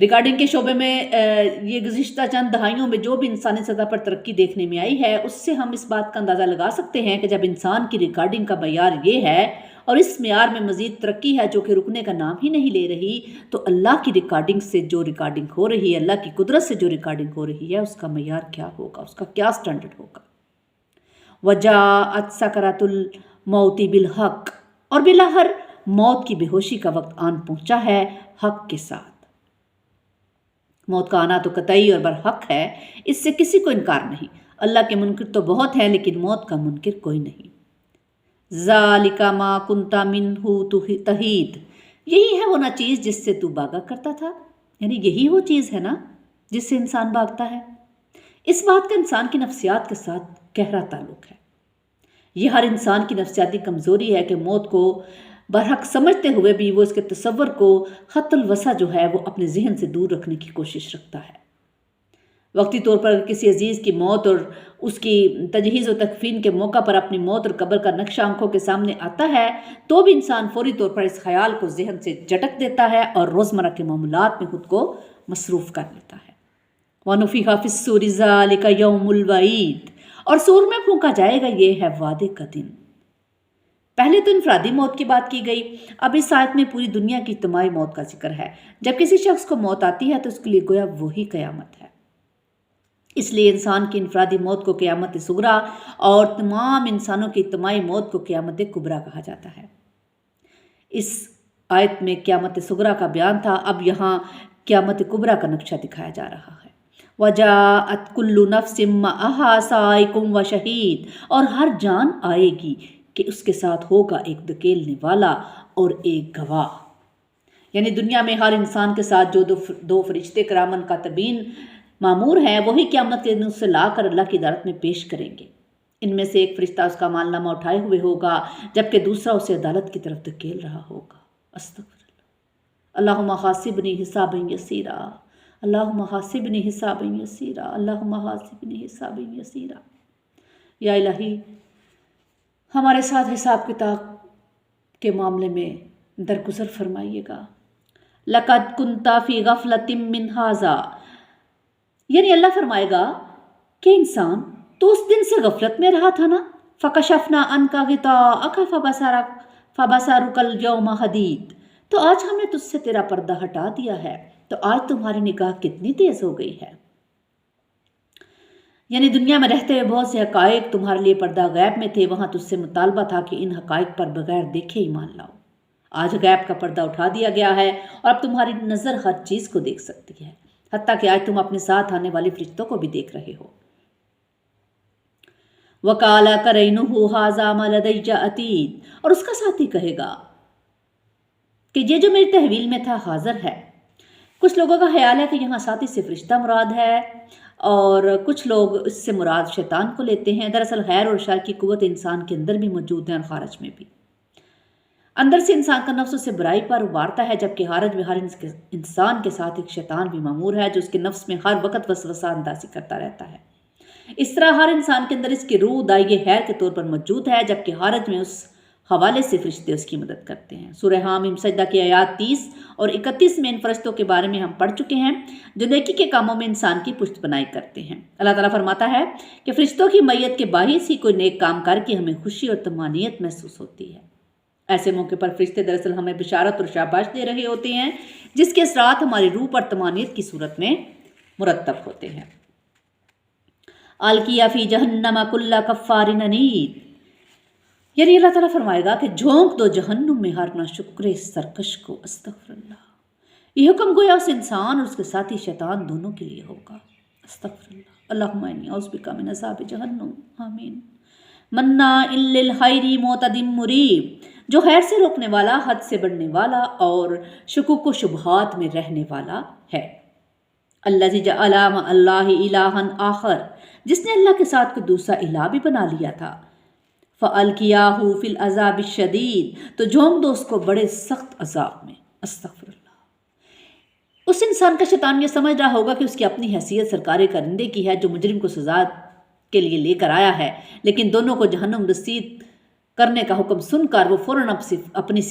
Recording کے شعبے میں یہ گزشتہ چند دہائیوں میں جو بھی انسانی سطح پر ترقی دیکھنے میں آئی ہے، اس سے ہم اس بات کا اندازہ لگا سکتے ہیں کہ جب انسان کی ریکارڈنگ کا معیار یہ ہے اور اس معیار میں مزید ترقی ہے جو کہ رکنے کا نام ہی نہیں لے رہی، تو اللہ کی ریکارڈنگ سے جو ریکارڈنگ ہو رہی ہے، اللہ کی قدرت سے جو ریکارڈنگ ہو رہی ہے، اس کا معیار کیا ہوگا، اس کا کیا سٹینڈرڈ ہوگا۔ وَجَاءَتْ سَكْرَةُ الْمَوْتِ بِالْحَقِّ، اور بلاخر موت کی بے ہوشی کا وقت آن پہنچا ہے حق کے ساتھ۔ موت کا آنا تو قطعی اور برحق ہے، اس سے کسی کو انکار نہیں۔ اللہ کے منکر تو بہت ہیں لیکن موت کا منکر کوئی نہیں۔ ذَلِكَ مَا كُنْتَ مِنْهُ تَحِيدُ، یہی ہے وہ نا چیز جس سے تو بھاگا کرتا تھا، یعنی یہی وہ چیز ہے نا جس سے انسان بھاگتا ہے۔ اس بات کا انسان کی نفسیات کے ساتھ گہرا تعلق ہے۔ یہ ہر انسان کی نفسیاتی کمزوری ہے کہ موت کو برحق سمجھتے ہوئے بھی وہ اس کے تصور کو خط الوسع جو ہے وہ اپنے ذہن سے دور رکھنے کی کوشش رکھتا ہے۔ وقتی طور پر کسی عزیز کی موت اور اس کی تجہیز و تکفین کے موقع پر اپنی موت اور قبر کا نقشہ آنکھوں کے سامنے آتا ہے تو بھی انسان فوری طور پر اس خیال کو ذہن سے جھٹک دیتا ہے اور روزمرہ کے معاملات میں خود کو مصروف کر لیتا ہے۔ وَنُفِخَ فِي الصُّورِ ذَلِكَ يَوْمُ الْوَعِيدِ، اور سور میں پھونکا جائے گا، یہ ہے وعدے کا دن۔ پہلے تو انفرادی موت کی بات کی گئی، اب اس آیت میں پوری دنیا کی اجتماعی موت کا ذکر ہے۔ جب کسی شخص کو موت آتی ہے تو اس کے لیے گویا وہی قیامت ہے۔ اس لیے انسان کی انفرادی موت کو قیامت صغریٰ اور تمام انسانوں کی اجتماعی موت کو قیامت کبریٰ کہا جاتا ہے۔ اس آیت میں قیامت صغریٰ کا بیان تھا، اب یہاں قیامت کبریٰ کا نقشہ دکھایا جا رہا ہے۔ وَجَاءَتْ كُلُّ نَفْسٍ مَّعَهَا سَائِقٌ وَشَهِيدٌ، اور ہر جان آئے گی کہ اس کے ساتھ ہوگا ایک دھکیلنے والا اور ایک گواہ۔ یعنی دنیا میں ہر انسان کے ساتھ جو دو فرشتے کرامن کاتبین مامور ہیں، وہی قیامت کے دن اسے لا کر اللہ کی عدالت میں پیش کریں گے۔ ان میں سے ایک فرشتہ اس کا امال نامہ اٹھائے ہوئے ہوگا جبکہ دوسرا اسے عدالت کی طرف دھکیل رہا ہوگا۔ استغفر اللہ۔ اللہم حاسبنی حسابا یسیرا، اللہم حاسبنی حسابا یسیرا، اللہم حاسبنی حسابا یسیرا۔ یا الہی ہمارے ساتھ حساب کتاب کے معاملے میں درگزر فرمائیے گا۔ لَقَدْ كُنْتَ فِي غَفْلَةٍ مِّنْ هَٰذَا، یعنی اللہ فرمائے گا کہ انسان تو اس دن سے غفلت میں رہا تھا نا۔ فَكَشَفْنَا عَنْكَ غِطَاءَكَ فَبَصَرُكَ الْيَوْمَ حَدِيدٌ، تو آج ہم نے تجھ سے تیرا پردہ ہٹا دیا ہے، تو آج تمہاری نگاہ کتنی تیز ہو گئی ہے۔ یعنی دنیا میں رہتے ہوئے بہت سے حقائق تمہارے لیے پردہ غیب میں تھے، وہاں تجھ سے مطالبہ تھا کہ ان حقائق پر بغیر دیکھے ایمان لاؤ۔ آج غیب کا پردہ اٹھا دیا گیا ہے اور اب تمہاری نظر ہر چیز کو دیکھ سکتی ہے، حتیٰ کہ آج تم اپنے ساتھ آنے والے فرشتوں کو بھی دیکھ رہے ہو۔ وَقَالَ قَرِينُهُ هَٰذَا مَا لَدَيَّ عَتِيدٌ، اور اس کا ساتھی کہے گا کہ یہ جو میری تحویل میں تھا حاضر ہے۔ کچھ لوگوں کا خیال ہے کہ یہاں ساتھی سے فرشتہ مراد ہے اور کچھ لوگ اس سے مراد شیطان کو لیتے ہیں۔ دراصل خیر اور شر کی قوت انسان کے اندر بھی موجود ہے اور خارج میں بھی۔ اندر سے انسان کا نفس اسے برائی پر ابھارتا ہے، جبکہ خارج میں ہر انسان کے ساتھ ایک شیطان بھی مامور ہے جو اس کے نفس میں ہر وقت وسوسہ اندازی کرتا رہتا ہے۔ اس طرح ہر انسان کے اندر اس کی روح دائیے خیر کے طور پر موجود ہے، جبکہ خارج میں اس حوالے سے فرشتے اس کی مدد کرتے ہیں۔ سورہ حامیم سجدہ کی آیات 30 اور 31 میں ان فرشتوں کے بارے میں ہم پڑھ چکے ہیں جو نیکی کے کاموں میں انسان کی پشت بنائی کرتے ہیں۔ اللہ تعالیٰ فرماتا ہے کہ فرشتوں کی میت کے باعث ہی کوئی نیک کام کر کے ہمیں خوشی اور طمانینت محسوس ہوتی ہے۔ ایسے موقع پر فرشتے دراصل ہمیں بشارت اور شاباش دے رہے ہوتے ہیں جس کے اثرات ہماری روح پر طمانینت کی صورت میں مرتب ہوتے ہیں۔ القیٰ فی جہنم کل کفار عنید، یعنی اللہ تعالیٰ فرمائے گا کہ جھونک دو جہنم میں ہر ناشکر سرکش کو۔ استغفر اللہ۔ یہ حکم گویا اس انسان اور اس کے ساتھی شیطان دونوں کے لیے ہوگا۔ استغفر اللہ۔ اللہم انی اعوذ بک من عذاب جہنم، آمین۔ مناع للخیر معتد مریب، جو خیر سے روکنے والا، حد سے بڑھنے والا اور شکوک و شبہات میں رہنے والا ہے۔ الذی جعل مع اللہ الہا آخر، جس نے اللہ کے ساتھ کوئی دوسرا الہ بھی بنا لیا تھا۔ فَأَلْقِيَاهُ فِي الْعَذَابِ الشَّدِيدِ، تو جھونک دو اس کو بڑے سخت عذاب میں۔ استغفر اللہ۔ اس انسان کا شیطان یہ سمجھ رہا ہوگا کہ اس کی اپنی حیثیت سرکار کرندے کی ہے جو مجرم کو سزا کے لیے لے کر آیا ہے، لیکن دونوں کو جہنم رسید کرنے کا حکم سن کر وہ فوراً اپنی